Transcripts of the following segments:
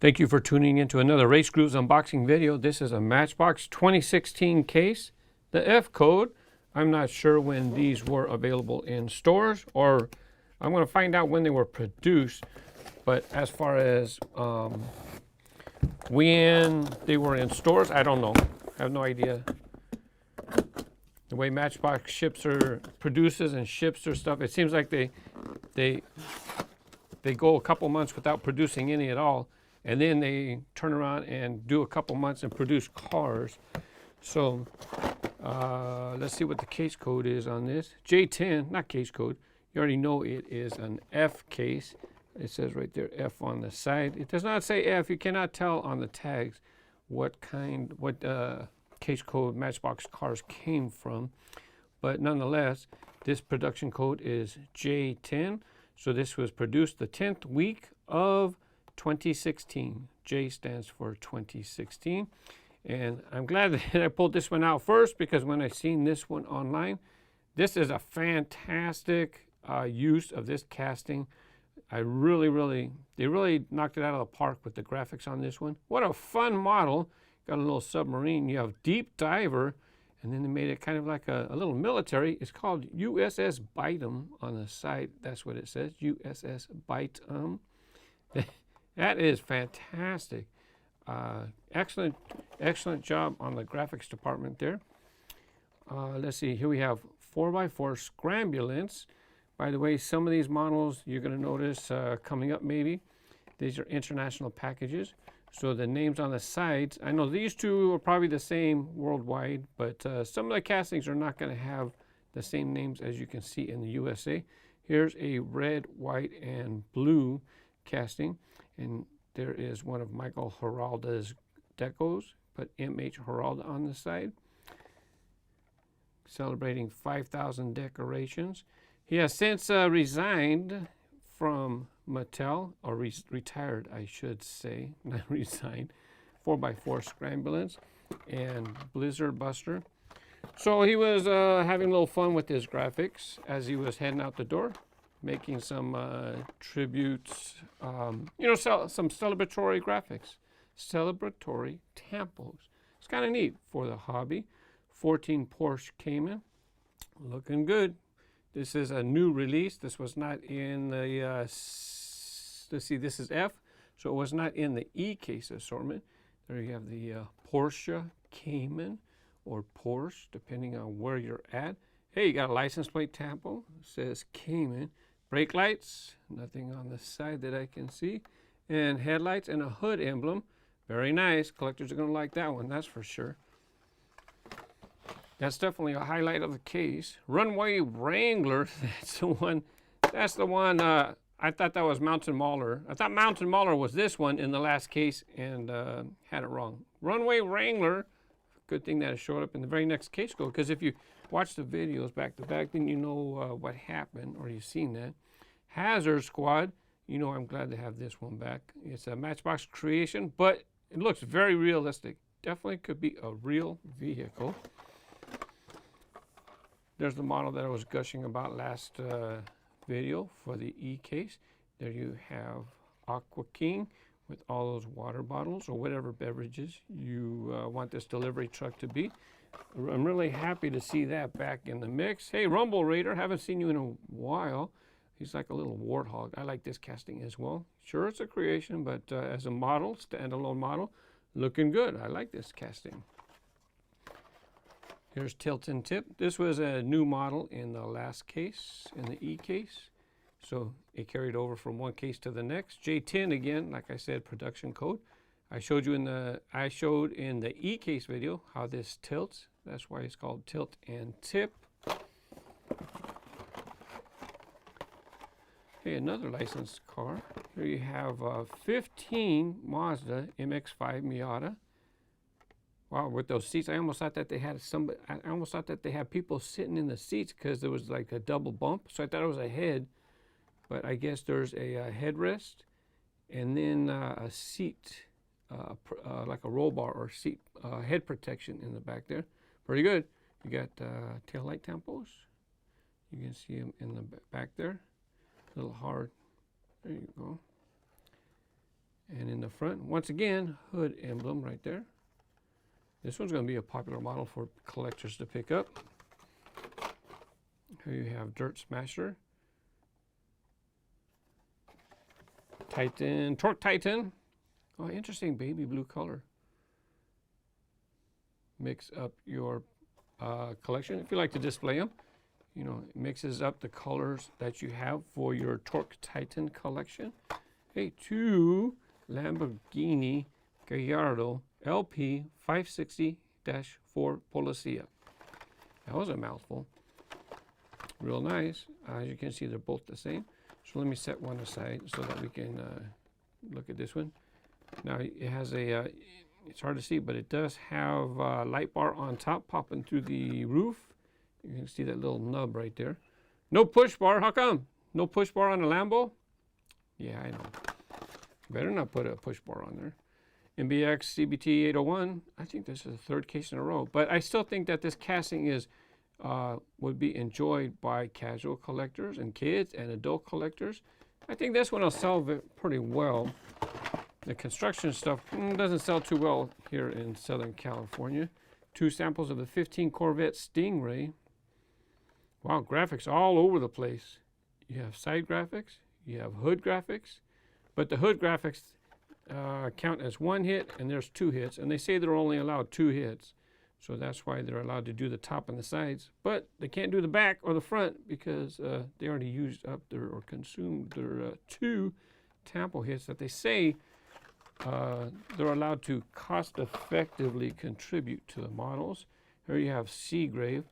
Thank you for tuning into another RaceGrooves unboxing video. This is a Matchbox 2016 case. The F code, I'm not sure when these were available in stores, or I'm going to find out when they were produced. But as far as when they were in stores, I don't know. I have no idea. The way Matchbox produces and ships their stuff, it seems like they go a couple months without producing any at all. And then they turn around and do a couple months and produce cars. So let's see what the case code is on this. J10, not case code. You already know it is an F case. It says right there F on the side. It does not say F. You cannot tell on the tags what case code Matchbox cars came from. But nonetheless, this production code is J10. So this was produced the 10th week of 2016. J stands for 2016. And I'm glad that I pulled this one out first, because when I seen this one online, this is a fantastic use of this casting. They really knocked it out of the park with the graphics on this one. What a fun model. Got a little submarine. You have deep diver, and then they made it kind of like a little military. It's called USS Bytum on the side. That's what it says, USS Bytum. That is fantastic. Excellent job on the graphics department there. Let's see, here we have 4x4 scrambulance. By the way, some of these models you're going to notice coming up maybe. These are international packages. So the names on the sides, I know these two are probably the same worldwide, but some of the castings are not going to have the same names as you can see in the USA. Here's a red, white, and blue casting. And there is one of Michael Giralda's decos. Put MH Giralda on the side. Celebrating 5,000 decorations. He has since resigned from Mattel, or retired, I should say, not resigned. 4x4 scrambulance and Blizzard Buster. So he was having a little fun with his graphics as he was heading out the door, making some tributes, some celebratory graphics, celebratory tampos. It's kind of neat for the hobby. 14 Porsche Cayman, looking good. This is a new release. This was not in the, let's see, this is F, so it was not in the E case assortment. There you have the Porsche Cayman, or Porsche, depending on where you're at. Hey, you got a license plate tampo. It says Cayman. Brake lights, nothing on the side that I can see. And headlights and a hood emblem. Very nice. Collectors are going to like that one, that's for sure. That's definitely a highlight of the case. Runway Wrangler, that's the one. I thought that was Mountain Mauler. I thought Mountain Mauler was this one in the last case, and had it wrong. Runway Wrangler, good thing that it showed up in the very next case code, because if you watch the videos back to back, then you know what happened, or you've seen that. Hazard Squad, I'm glad to have this one back. It's a Matchbox creation, but it looks very realistic. Definitely could be a real vehicle. There's the model that I was gushing about last video for the E case. There you have Aqua King with all those water bottles or whatever beverages you want this delivery truck to be. I'm really happy to see that back in the mix. Hey, Rumble Raider, haven't seen you in a while. He's like a little warthog. I like this casting as well. Sure, it's a creation, but as a model, standalone model, looking good. I like this casting. Here's Tilt and Tip. This was a new model in the last case, in the E case. So it carried over from one case to the next. J10 again, like I said, production code. I showed in the E case video how this tilts. That's why it's called Tilt and Tip. Hey, another licensed car. Here you have 15 Mazda MX-5 Miata. Wow, with those seats, I almost thought that they had people sitting in the seats, because there was like a double bump. So I thought it was a head, but I guess there's a headrest and then a seat. Like a roll bar or seat head protection in the back there. Pretty good. You got tail light tampos. You can see them in the back there. A little hard. There you go. And in the front, once again, hood emblem right there. This one's going to be a popular model for collectors to pick up. Here you have Dirt Smasher. Titan, Torque Titan. Oh, interesting baby blue color. Mix up your collection. If you like to display them, you know, it mixes up the colors that you have for your Torque Titan collection. Hey, 2 Lamborghini Gallardo LP 560-4 Polizia. That was a mouthful. Real nice. As you can see, they're both the same. So let me set one aside so that we can look at this one. Now it has a, it's hard to see, but it does have a light bar on top popping through the roof. You can see that little nub right there. No push bar. How come? No push bar on a Lambo? Yeah, I know. Better not put a push bar on there. MBX CBT 801. I think this is the third case in a row, but I still think that this casting is would be enjoyed by casual collectors and kids and adult collectors. I think this one will sell pretty well. The construction stuff doesn't sell too well here in Southern California. 2 samples of the 15 Corvette Stingray. Wow, graphics all over the place. You have side graphics, you have hood graphics, but the hood graphics count as 1 hit and there's 2 hits, and they say they're only allowed 2 hits. So that's why they're allowed to do the top and the sides, but they can't do the back or the front because they already used up their or consumed their 2 tampo hits that they say they're allowed to cost effectively contribute to the models. Here you have Stingray,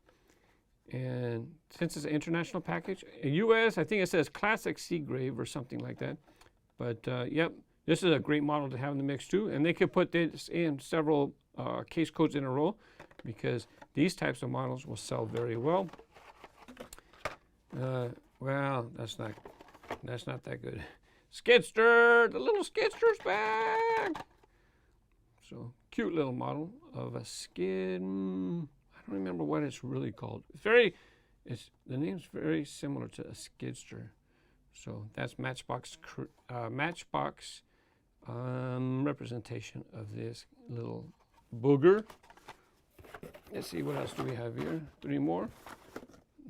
and since it's an international package, in US I think it says Classic Stingray or something like that. But yep, this is a great model to have in the mix too, and they could put this in several case codes in a row because these types of models will sell very well. Well, that's not that good. Skidster, the little Skidster's back. So cute little model of a skid. I don't remember what it's really called. The name's very similar to a Skidster. So that's Matchbox representation of this little booger. Let's see, what else do we have here? 3 more.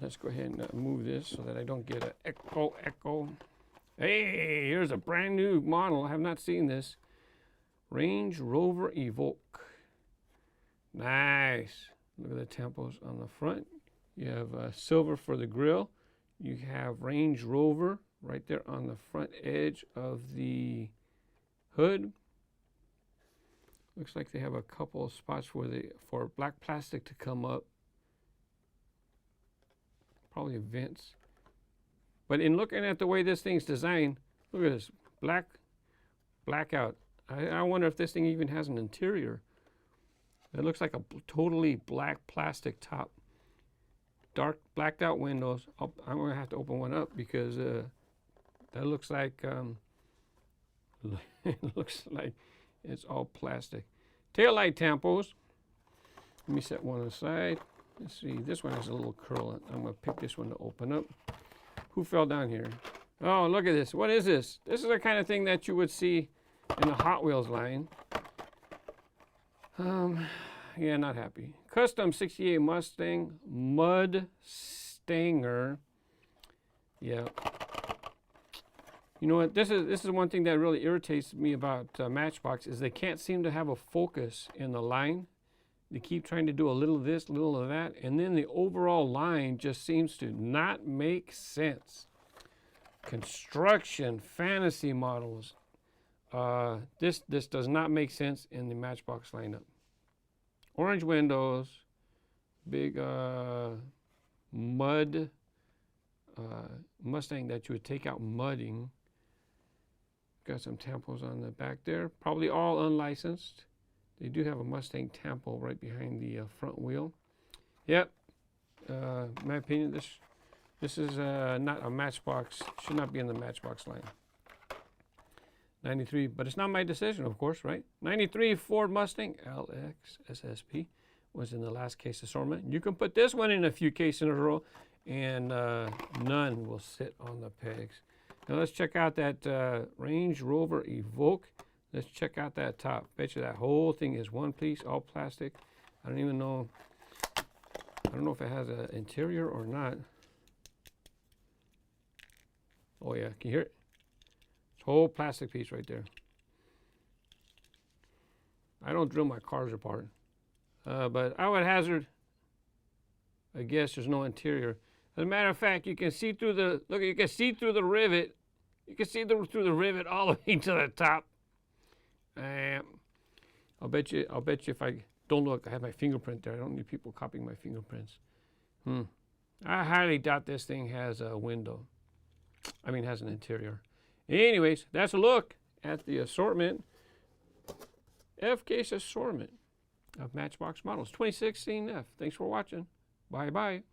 Let's go ahead and move this so that I don't get an echo. Hey, here's a brand new model. I have not seen this. Range Rover Evoque. Nice. Look at the tempos on the front. You have silver for the grille. You have Range Rover right there on the front edge of the hood. Looks like they have a couple of spots for black plastic to come up. Probably vents. But in looking at the way this thing's designed, look at this, blackout. I wonder if this thing even has an interior. It looks like a totally black plastic top. Dark blacked out windows. I'm gonna have to open one up because that looks like it looks like it's all plastic. Taillight tampos. Let me set one aside. Let's see, this one has a little curl. I'm gonna pick this one to open up. Who fell down here? Oh, look at this. What is this? This is the kind of thing that you would see in the Hot Wheels line. Yeah, not happy. Custom 68 Mustang Mustanger. Yeah. You know what? This is one thing that really irritates me about Matchbox is they can't seem to have a focus in the line. They keep trying to do a little of this, a little of that, and then the overall line just seems to not make sense. Construction, fantasy models. This does not make sense in the Matchbox lineup. Orange windows, big mud Mustang that you would take out mudding. Got some tampos on the back there, probably all unlicensed. They do have a Mustang tampo right behind the front wheel. Yep, in my opinion, this is not a Matchbox, should not be in the Matchbox line. 93, but it's not my decision, of course, right? 93 Ford Mustang LX SSP was in the last case assortment. You can put this one in a few cases in a row, and none will sit on the pegs. Now let's check out that Range Rover Evoque. Let's check out that top. Bet you that whole thing is one piece, all plastic. I don't even know. I don't know if it has an interior or not. Oh yeah, can you hear it? It's a whole plastic piece right there. I don't drill my cars apart. But I would hazard I guess there's no interior. As a matter of fact, you can see through the, look, you can see through the rivet. You can see through the rivet all the way to the top. I'll bet you if I don't look, I have my fingerprint there. I don't need people copying my fingerprints. I highly doubt this thing has a window. I mean, has an interior. Anyways, that's a look at the assortment. FK's assortment of Matchbox models. 2016 F. Thanks for watching. Bye-bye.